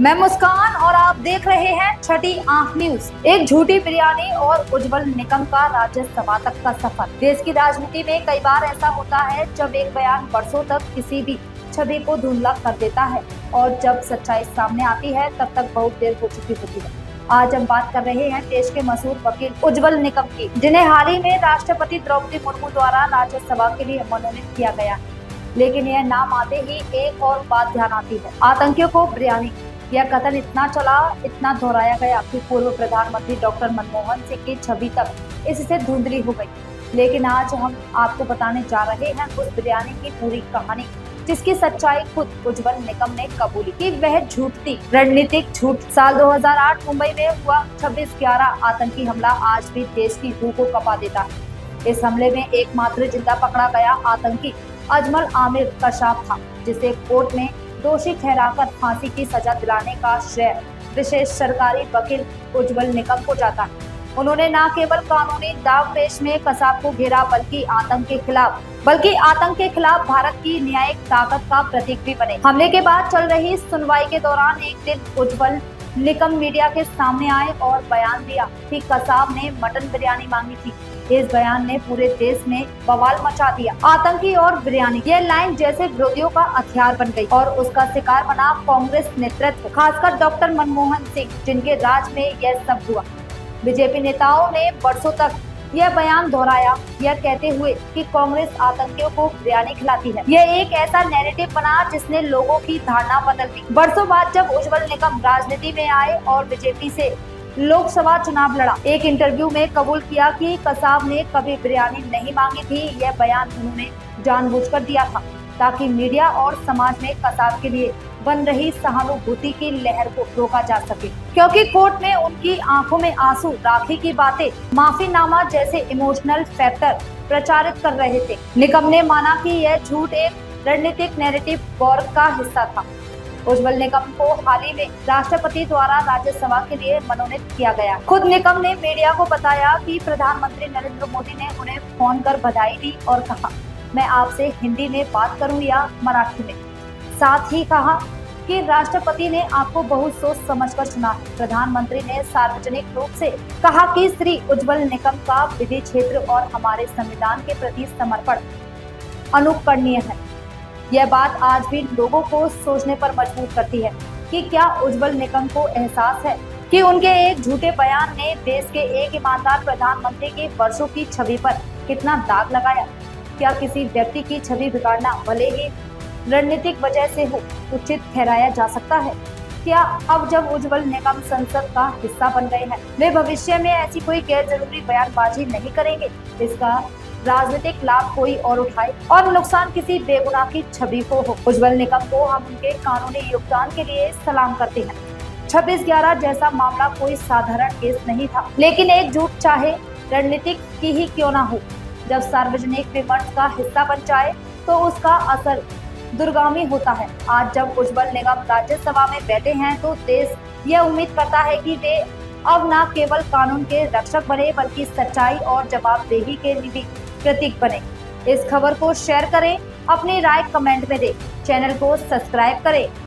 मैं मुस्कान और आप देख रहे हैं छठी आंख न्यूज। एक झूठी बिरयानी और उज्जवल निकम का राज्यसभा तक का सफर। देश की राजनीति में कई बार ऐसा होता है जब एक बयान वर्षों तक किसी भी छवि को धुंधला कर देता है और जब सच्चाई सामने आती है तब तक बहुत देर हो चुकी होती है। आज हम बात कर रहे हैं देश के मशहूर वकील उज्जवल निकम की, जिन्हें हाल ही में राष्ट्रपति द्रौपदी मुर्मू द्वारा राज्यसभा के लिए मनोनीत किया गया है। लेकिन यह नाम आते ही एक और बात ध्यान आती है, आतंकियों को बिरयानी। यह कथन इतना चला, इतना दोहराया गया कि पूर्व प्रधानमंत्री डॉक्टर मनमोहन सिंह की छवि तक इससे धुंधली हो गई। लेकिन आज हम आपको बताने जा रहे हैं उस बिरयानी की पूरी कहानी, जिसकी सच्चाई खुद उज्जवल निकम ने कबूली कि वह झूठ थी, रणनीतिक झूठ। साल 2008 मुंबई में हुआ 26/11 आतंकी हमला आज भी देश की रूह को कपा देता है। इस हमले में एकमात्र जिंदा पकड़ा गया आतंकी अजमल आमिर कशाफ था, जिसे कोर्ट में दोषी ठहराकर फांसी की सजा दिलाने का श्रेय विशेष सरकारी वकील उज्जवल निकम को जाता है। उन्होंने न केवल कानूनी दावपेच में कसाब को घेरा, बल्कि आतंक के खिलाफ भारत की न्यायिक ताकत का प्रतीक भी बने। हमले के बाद चल रही सुनवाई के दौरान एक दिन उज्जवल निकम मीडिया के सामने आए और बयान दिया कि कसाब ने मटन बिरयानी मांगी थी। इस बयान ने पूरे देश में बवाल मचा दिया। आतंकी और बिरयानी, यह लाइन जैसे विरोधियों का हथियार बन गई और उसका शिकार बना कांग्रेस नेतृत्व, खासकर डॉक्टर मनमोहन सिंह, जिनके राज में यह सब हुआ। बीजेपी नेताओं ने वर्षों तक यह बयान दोहराया, यह कहते हुए कि कांग्रेस आतंकियों को बिरयानी खिलाती है। यह एक ऐसा नैरेटिव बना जिसने लोगों की धारणा बदल दी। वर्षों बाद जब उज्जवल निकम राजनीति में आए और बीजेपी से लोकसभा चुनाव लड़ा, एक इंटरव्यू में कबूल किया कि कसाब ने कभी बिरयानी नहीं मांगी थी। यह बयान उन्होंने जानबूझकर दिया था ताकि मीडिया और समाज में कसाब के लिए बन रही सहानुभूति की लहर को रोका जा सके, क्योंकि कोर्ट में उनकी आंखों में आंसू, राखी की बातें, माफीनामा जैसे इमोशनल फैक्टर प्रचारित कर रहे थे। निकम ने माना कि यह झूठ एक रणनीतिक नैरेटिव वॉर का हिस्सा था। उज्जवल निकम को हाल ही में राष्ट्रपति द्वारा राज्यसभा के लिए मनोनीत किया गया। खुद निकम ने मीडिया को बताया कि प्रधानमंत्री नरेंद्र मोदी ने उन्हें फोन कर बधाई दी और कहा, मैं आपसे हिंदी में बात करूं या मराठी में। साथ ही कहा कि राष्ट्रपति ने आपको बहुत सोच समझकर चुना है। प्रधानमंत्री ने सार्वजनिक रूप से कहा कि श्री उज्जवल निकम का विधि क्षेत्र और हमारे संविधान के प्रति समर्पण अनुकरणीय है। यह बात आज भी लोगों को सोचने पर मजबूर करती है कि क्या उज्जवल निकम को एहसास है कि उनके एक झूठे बयान ने देश के एक ईमानदार प्रधानमंत्री की वर्षों की छवि पर कितना दाग लगाया। क्या किसी व्यक्ति की छवि बिगाड़ना भले ही रणनीतिक वजह से हो, उचित ठहराया जा सकता है? क्या अब जब उज्जवल निकम संसद का हिस्सा बन गए हैं, वे भविष्य में ऐसी कोई गैर जरूरी बयानबाजी नहीं करेंगे? इसका राजनीतिक लाभ कोई और उठाए और नुकसान किसी बेगुनाह की छवि को हो। उज्जवल निकम को हम उनके कानूनी योगदान के लिए सलाम करते हैं। 26/11 जैसा मामला कोई साधारण केस नहीं था, लेकिन एक झूठ चाहे रणनीतिक की ही क्यों ना हो, जब सार्वजनिक विमर्श का हिस्सा बन जाए तो उसका असर दूरगामी होता है। आज जब उज्जवल निकम राज्यसभा में बैठे हैं तो देश यह उम्मीद करता है कि वे अब न केवल कानून के रक्षक बने, बल्कि सच्चाई और जवाबदेही के भी प्रतीक बने। इस खबर को शेयर करें, अपनी राय कमेंट में दें, चैनल को सब्सक्राइब करें।